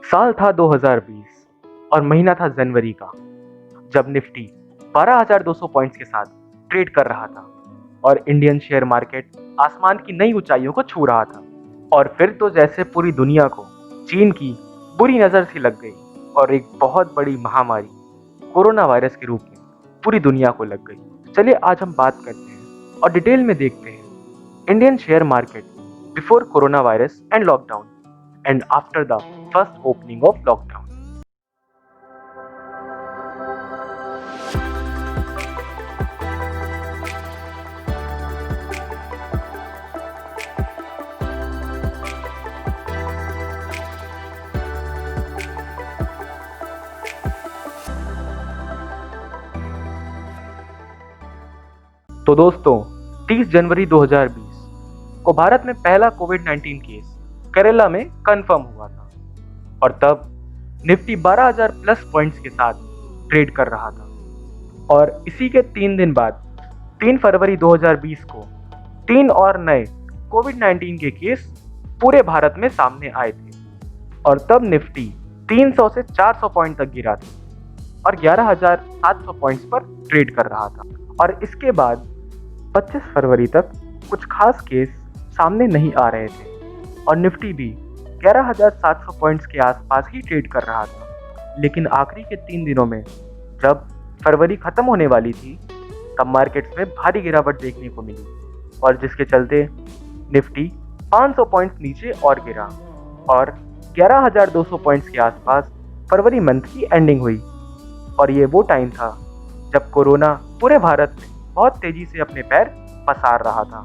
साल था 2020 और महीना था जनवरी का, जब निफ्टी 12,200 पॉइंट्स के साथ ट्रेड कर रहा था और इंडियन शेयर मार्केट आसमान की नई ऊंचाइयों को छू रहा था। और फिर तो जैसे पूरी दुनिया को चीन की बुरी नज़र सी लग गई और एक बहुत बड़ी महामारी कोरोना वायरस के रूप में पूरी दुनिया को लग गई। चलिए आज हम बात करते हैं और डिटेल में देखते हैं Indian share market before corona virus and lockdown and after the first opening of lockdown. तो दोस्तों 30 जनवरी 2020 को भारत में पहला कोविड-19 केस केरला में कंफर्म हुआ था और तब निफ्टी 12,000 प्लस पॉइंट्स के साथ ट्रेड कर रहा था। और इसी के 3 दिन बाद 3 फरवरी 2020 को 3 और नए कोविड-19 के केस पूरे भारत में सामने आए थे और तब निफ्टी 300 से 400 पॉइंट तक गिरा था और 11,700 पॉइंट्स पर ट्रेड कर रहा था। और इसके बाद 25 फरवरी तक कुछ खास केस सामने नहीं आ रहे थे और निफ्टी भी 11,700 पॉइंट्स के आसपास ही ट्रेड कर रहा था। लेकिन आखिरी के 3 दिनों में जब फरवरी खत्म होने वाली थी तब मार्केट्स में भारी गिरावट देखने को मिली और जिसके चलते निफ्टी 500 पॉइंट्स नीचे और गिरा और 11,200 पॉइंट्स के आसपास फरवरी मंथ की एंडिंग हुई। और ये वो टाइम था जब कोरोना पूरे भारत में बहुत तेजी से अपने पैर पसार रहा था।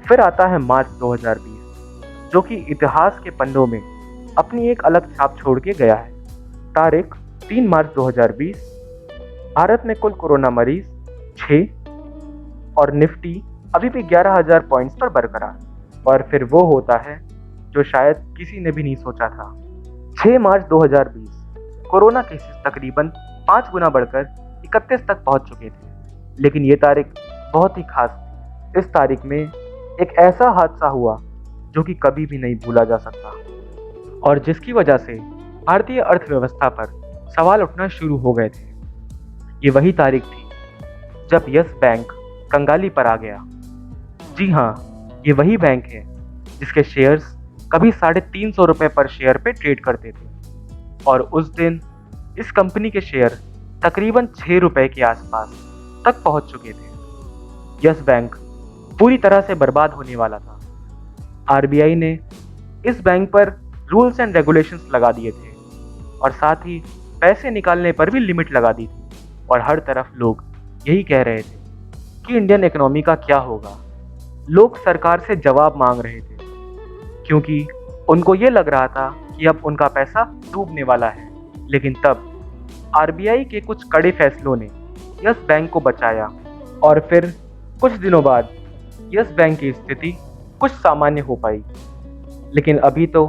फिर आता है मार्च 2020 जो कि इतिहास के पन्नों में अपनी एक अलग छाप छोड़ के गया है। तारीख 3 मार्च 2020, भारत में कुल कोरोना मरीज 6 और निफ्टी अभी भी 11,000 पॉइंट्स पर बरकरार। और फिर वो होता है जो शायद किसी ने भी नहीं सोचा था। 6 मार्च 2020 कोरोना केसेस तकरीबन 5 गुना बढ़कर 31 तक पहुंच चुके थे। लेकिन ये तारीख बहुत ही खास थी। इस तारीख में एक ऐसा हादसा हुआ जो कि कभी भी नहीं भूला जा सकता और जिसकी वजह से भारतीय अर्थव्यवस्था पर सवाल उठना शुरू हो गए थे। ये वही तारीख थी जब यस बैंक कंगाली पर आ गया। जी हाँ, ये वही बैंक है जिसके शेयर्स कभी 350 रुपये पर शेयर पे ट्रेड करते थे और उस दिन इस कंपनी के शेयर तकरीबन 6 रुपये के आसपास तक पहुंच चुके थे। यस बैंक पूरी तरह से बर्बाद होने वाला था। आरबीआई ने इस बैंक पर रूल्स एंड रेगुलेशंस लगा दिए थे और साथ ही पैसे निकालने पर भी लिमिट लगा दी थी और हर तरफ लोग यही कह रहे थे कि इंडियन इकोनॉमी का क्या होगा। लोग सरकार से जवाब मांग रहे थे क्योंकि उनको ये लग रहा था कि अब उनका पैसा डूबने वाला है। लेकिन तब आरबीआई के कुछ कड़े फैसलों ने यस बैंक को बचाया और फिर कुछ दिनों बाद यस बैंक की स्थिति कुछ सामान्य हो पाई। लेकिन अभी तो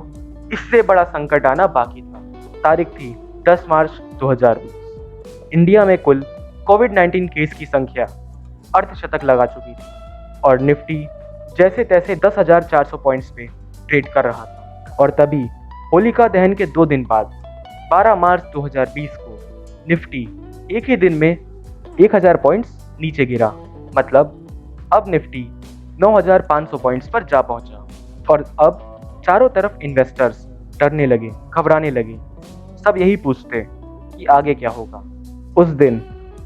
इससे बड़ा संकट आना बाकी था। तारीख थी 10 मार्च 2020। इंडिया में कुल कोविड-19 केस की संख्या अर्धशतक लगा चुकी थी और निफ्टी जैसे तैसे 10,400 पॉइंट्स पे ट्रेड कर रहा था। और तभी होलिका दहन के 2 दिन बाद 12 मार्च 2020 को निफ्टी एक ही दिन में 1,000 पॉइंट्स नीचे गिरा। मतलब अब निफ्टी 9,500 पॉइंट्स पर जा पहुंचा और अब चारों तरफ इन्वेस्टर्स डरने लगे, घबराने लगे। सब यही पूछते कि आगे क्या होगा। उस दिन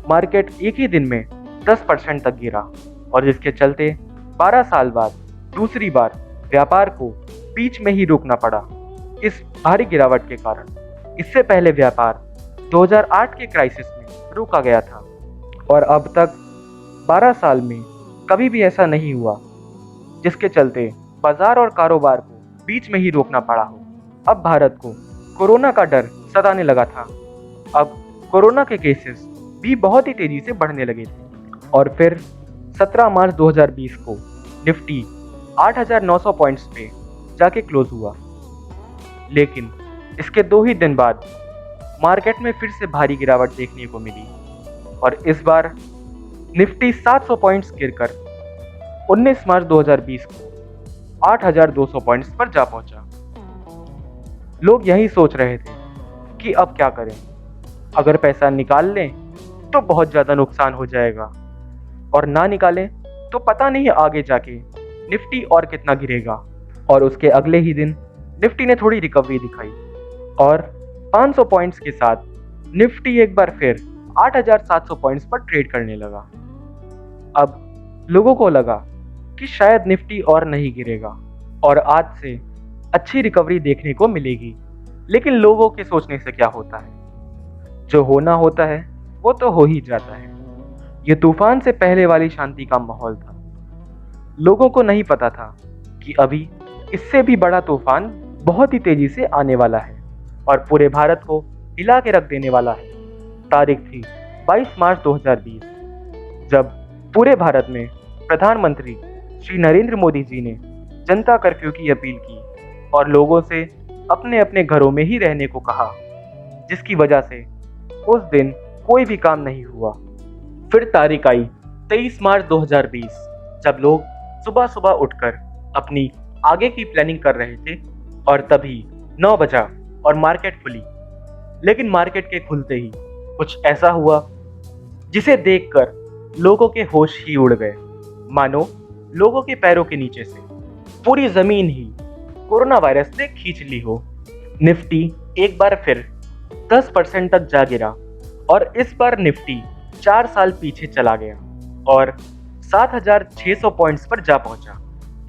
मार्केट एक ही दिन में 10% तक गिरा और जिसके चलते 12 साल बाद दूसरी बार व्यापार को बीच में ही रोकना पड़ा इस भारी गिरावट के कारण। इससे पहले व्यापार 2008 के क्राइसिस में रोका गया था और अब तक 12 साल में कभी भी ऐसा नहीं हुआ जिसके चलते बाजार और कारोबार को बीच में ही रोकना पड़ा हो। अब भारत को कोरोना का डर सताने लगा था। अब कोरोना के केसेस भी बहुत ही तेजी से बढ़ने लगे थे और फिर 17 मार्च 2020 को निफ्टी 8,900 पॉइंट्स पे जाके क्लोज हुआ। लेकिन इसके 2 ही दिन बाद मार्केट में फिर से भारी गिरावट देखने को मिली और इस बार निफ्टी 700 पॉइंट्स गिरकर 19 मार्च 2020 को 8,200 पॉइंट्स पर जा पहुंचा। लोग यही सोच रहे थे कि अब क्या करें, अगर पैसा निकाल लें तो बहुत ज़्यादा नुकसान हो जाएगा, और ना निकालें तो पता नहीं आगे जाके निफ्टी और कितना गिरेगा। और उसके अगले ही दिन निफ्टी ने थोड़ी रिकवरी दिखाई और 500 पॉइंट्स के साथ निफ्टी एक बार फिर 8,700 पॉइंट्स पर ट्रेड करने लगा। अब लोगों को लगा कि शायद निफ्टी और नहीं गिरेगा और आज से अच्छी रिकवरी देखने को मिलेगी। लेकिन लोगों के सोचने से क्या होता है, जो होना होता है वो तो हो ही जाता है। ये तूफान से पहले वाली शांति का माहौल था। लोगों को नहीं पता था कि अभी इससे भी बड़ा तूफान बहुत ही तेजी से आने वाला है और पूरे भारत को हिला के रख देने वाला है। तारीख थी 22 मार्च 2020, जब पूरे भारत में प्रधानमंत्री श्री नरेंद्र मोदी जी ने जनता कर्फ्यू की अपील की और लोगों से अपने अपने घरों में ही रहने को कहा, जिसकी वजह से उस दिन कोई भी काम नहीं हुआ। फिर तारीख आई 23 मार्च 2020, जब लोग सुबह सुबह उठकर अपनी आगे की प्लानिंग कर रहे थे और तभी 9 बजा और मार्केट खुली। लेकिन मार्केट के खुलते ही कुछ ऐसा हुआ जिसे देखकर लोगों के होश ही उड़ गए, मानो लोगों के पैरों के नीचे से पूरी जमीन ही कोरोना वायरस ने खींच ली हो। निफ्टी एक बार फिर 10% तक जा गिरा और इस बार निफ्टी 4 साल पीछे चला गया और 7,600 पॉइंट्स पर जा पहुंचा।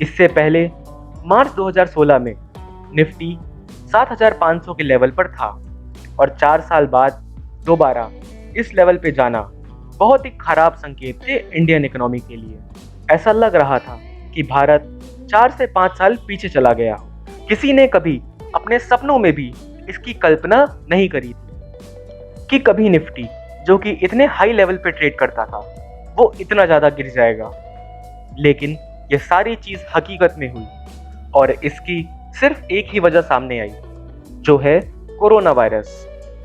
इससे पहले मार्च 2016 में निफ्टी 7,500 के लेवल पर था और 4 साल बाद दोबारा इस लेवल पे जाना बहुत ही खराब संकेत थे इंडियन इकोनॉमी के लिए। ऐसा लग रहा था कि भारत 4 से 5 साल पीछे चला गया हो। किसी ने कभी अपने सपनों में भी इसकी कल्पना नहीं करी थी कि कभी निफ्टी, जो कि इतने हाई लेवल पे ट्रेड करता था, वो इतना ज़्यादा गिर जाएगा। लेकिन ये सारी चीज़ हकीकत में हुई और इसकी सिर्फ एक ही वजह सामने आई, जो है कोरोना वायरस।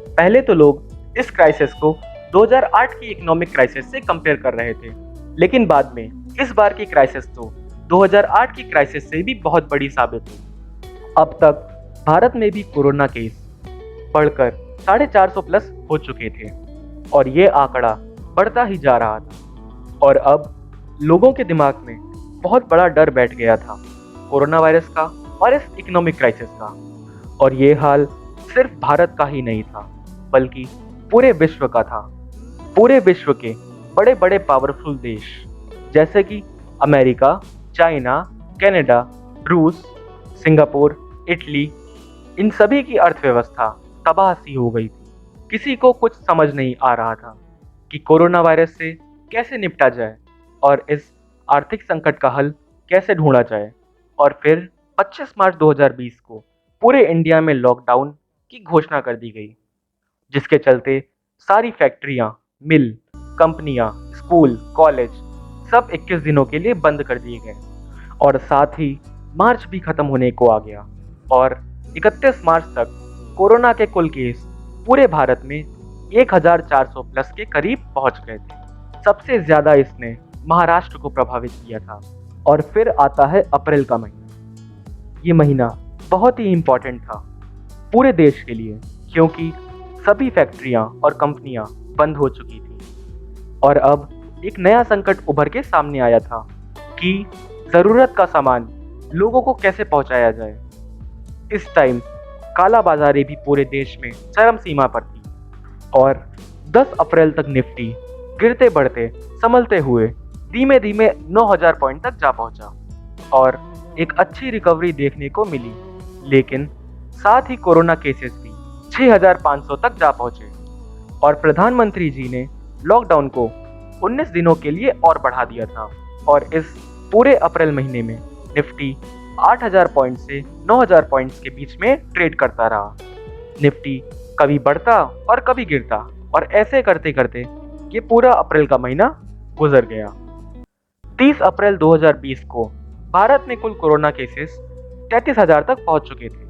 पहले तो लोग इस क्राइसिस को 2008 की इकोनॉमिक क्राइसिस से कंपेयर कर रहे थे, लेकिन बाद में इस बार की क्राइसिस तो 2008 की क्राइसिस से भी बहुत बड़ी साबित हुई। अब तक भारत में भी कोरोना केस बढ़कर 450 प्लस हो चुके थे और ये आंकड़ा बढ़ता ही जा रहा था। और अब लोगों के दिमाग में बहुत बड़ा डर बैठ गया था कोरोना वायरस का और इस इकोनॉमिक क्राइसिस का। और ये हाल सिर्फ भारत का ही नहीं था, बल्कि पूरे विश्व का था। पूरे विश्व के बड़े बड़े पावरफुल देश जैसे कि अमेरिका, चाइना, कनाडा, रूस, सिंगापुर, इटली, इन सभी की अर्थव्यवस्था तबाह सी हो गई थी। किसी को कुछ समझ नहीं आ रहा था कि कोरोना वायरस से कैसे निपटा जाए और इस आर्थिक संकट का हल कैसे ढूंढा जाए। और फिर 25 मार्च 2020 को पूरे इंडिया में लॉकडाउन की घोषणा कर दी गई, जिसके चलते सारी फैक्ट्रियां, मिल, कंपनियां, स्कूल, कॉलेज सब 21 दिनों के लिए बंद कर दिए गए। और साथ ही मार्च भी खत्म होने को आ गया और 31 मार्च तक कोरोना के कुल केस पूरे भारत में 1,400 प्लस के करीब पहुंच गए थे। सबसे ज़्यादा इसने महाराष्ट्र को प्रभावित किया था। और फिर आता है अप्रैल का महीना। ये महीना बहुत ही इम्पोर्टेंट था पूरे देश के लिए, क्योंकि सभी फैक्ट्रियां और कंपनियां बंद हो चुकी थी और अब एक नया संकट उभर के सामने आया था कि ज़रूरत का सामान लोगों को कैसे पहुंचाया जाए। इस टाइम काला बाजारी भी पूरे देश में चरम सीमा पर थी और 10 अप्रैल तक निफ्टी गिरते बढ़ते संभलते हुए धीमे धीमे 9,000 पॉइंट तक जा पहुंचा और एक अच्छी रिकवरी देखने को मिली। लेकिन साथ ही कोरोना केसेस भी 6,500 तक जा पहुंचे और प्रधानमंत्री जी ने लॉकडाउन को 19 दिनों के लिए और बढ़ा दिया था। और इस पूरे अप्रैल महीने में निफ्टी 8,000 पॉइंट से 9,000 पॉइंट्स के बीच में ट्रेड करता रहा। निफ्टी कभी बढ़ता और कभी गिरता और ऐसे करते करते ये पूरा अप्रैल का महीना गुजर गया। 30 अप्रैल 2020 को भारत में कुल कोरोना केसेस 33,000 तक पहुंच चुके थे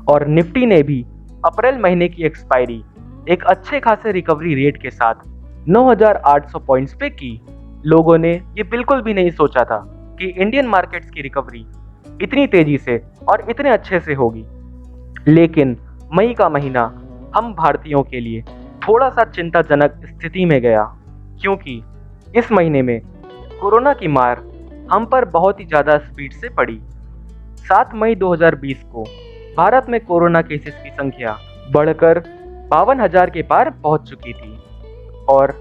और निफ्टी ने भी अप्रैल महीने की एक्सपायरी एक अच्छे खासे रिकवरी रेट के साथ 9,800 पॉइंट्स पे की। लोगों ने ये बिल्कुल भी नहीं सोचा था कि इंडियन मार्केट्स की रिकवरी इतनी तेजी से और इतने अच्छे से होगी। लेकिन मई का महीना हम भारतीयों के लिए थोड़ा सा चिंताजनक स्थिति में गया, क्योंकि इस महीने में कोरोना की मार हम पर बहुत ही ज़्यादा स्पीड से पड़ी। 7 मई 2020 को भारत में कोरोना केसेस की संख्या बढ़कर 52,000 के पार पहुंच चुकी थी और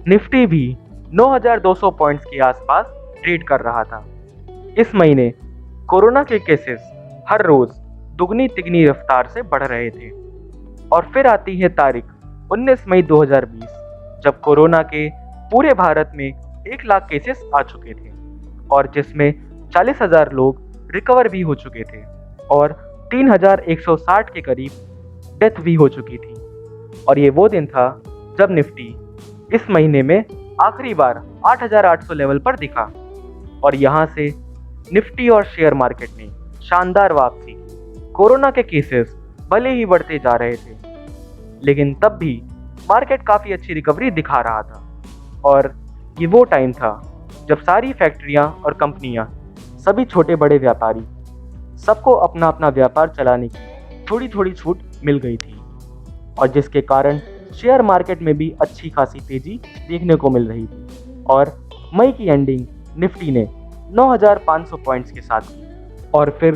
निफ्टी भी 9,200 पॉइंट्स के आसपास ट्रेड कर रहा था। इस महीने कोरोना के केसेस हर रोज दुगनी तिगनी रफ्तार से बढ़ रहे थे और फिर आती है तारीख 19 मई 2020, जब कोरोना के पूरे भारत में 1 लाख केसेस आ चुके थे और जिसमें 40,000 लोग रिकवर भी हो चुके थे और 3,160 के करीब डेथ भी हो चुकी थी। और ये वो दिन था जब निफ्टी इस महीने में आखिरी बार 8,800 लेवल पर दिखा और यहाँ से निफ्टी और शेयर मार्केट ने शानदार वापसी की। कोरोना के केसेस भले ही बढ़ते जा रहे थे, लेकिन तब भी मार्केट काफ़ी अच्छी रिकवरी दिखा रहा था और ये वो टाइम था जब सारी फैक्ट्रियाँ और कंपनियाँ, सभी छोटे बड़े व्यापारी, सबको अपना अपना व्यापार चलाने की थोड़ी थोड़ी छूट मिल गई थी और जिसके कारण शेयर मार्केट में भी अच्छी खासी तेज़ी देखने को मिल रही थी और मई की एंडिंग निफ्टी ने 9,500 पॉइंट्स के साथ की। और फिर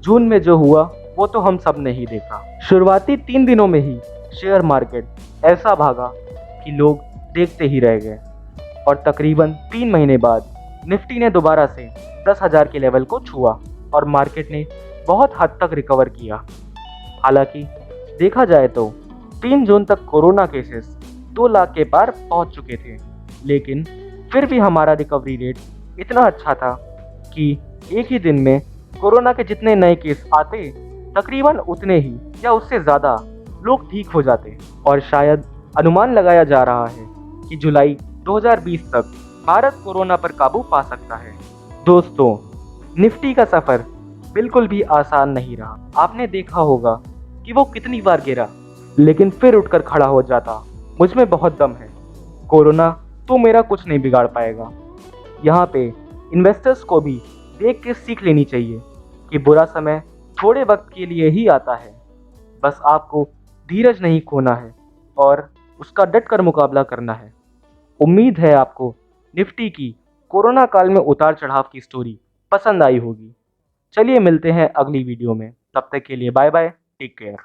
जून में जो हुआ वो तो हम सब ने ही देखा। शुरुआती 3 दिनों में ही शेयर मार्केट ऐसा भागा कि लोग देखते ही रह गए और तकरीबन 3 महीने बाद निफ्टी ने दोबारा से 10,000 के लेवल को छुआ और मार्केट ने बहुत हद तक रिकवर किया। हालांकि देखा जाए तो 3 जून तक कोरोना केसेस 2 लाख के पार पहुंच चुके थे, लेकिन फिर भी हमारा रिकवरी रेट इतना अच्छा था कि एक ही दिन में कोरोना के जितने नए केस आते, तकरीबन उतने ही या उससे ज़्यादा लोग ठीक हो जाते और शायद अनुमान लगाया जा रहा है कि जुलाई 2020 तक भारत कोरोना पर काबू पा सकता है। दोस्तों, निफ्टी का सफ़र बिल्कुल भी आसान नहीं रहा। आपने देखा होगा कि वो कितनी बार गिरा, लेकिन फिर उठकर खड़ा हो जाता। मुझ में बहुत दम है, कोरोना तो मेरा कुछ नहीं बिगाड़ पाएगा। यहाँ पे इन्वेस्टर्स को भी देख के सीख लेनी चाहिए कि बुरा समय थोड़े वक्त के लिए ही आता है, बस आपको धीरज नहीं खोना है और उसका डट कर मुकाबला करना है। उम्मीद है आपको निफ्टी की कोरोना काल में उतार चढ़ाव की स्टोरी पसंद आई होगी। चलिए मिलते हैं अगली वीडियो में, तब तक के लिए बाय बाय, टेक केयर।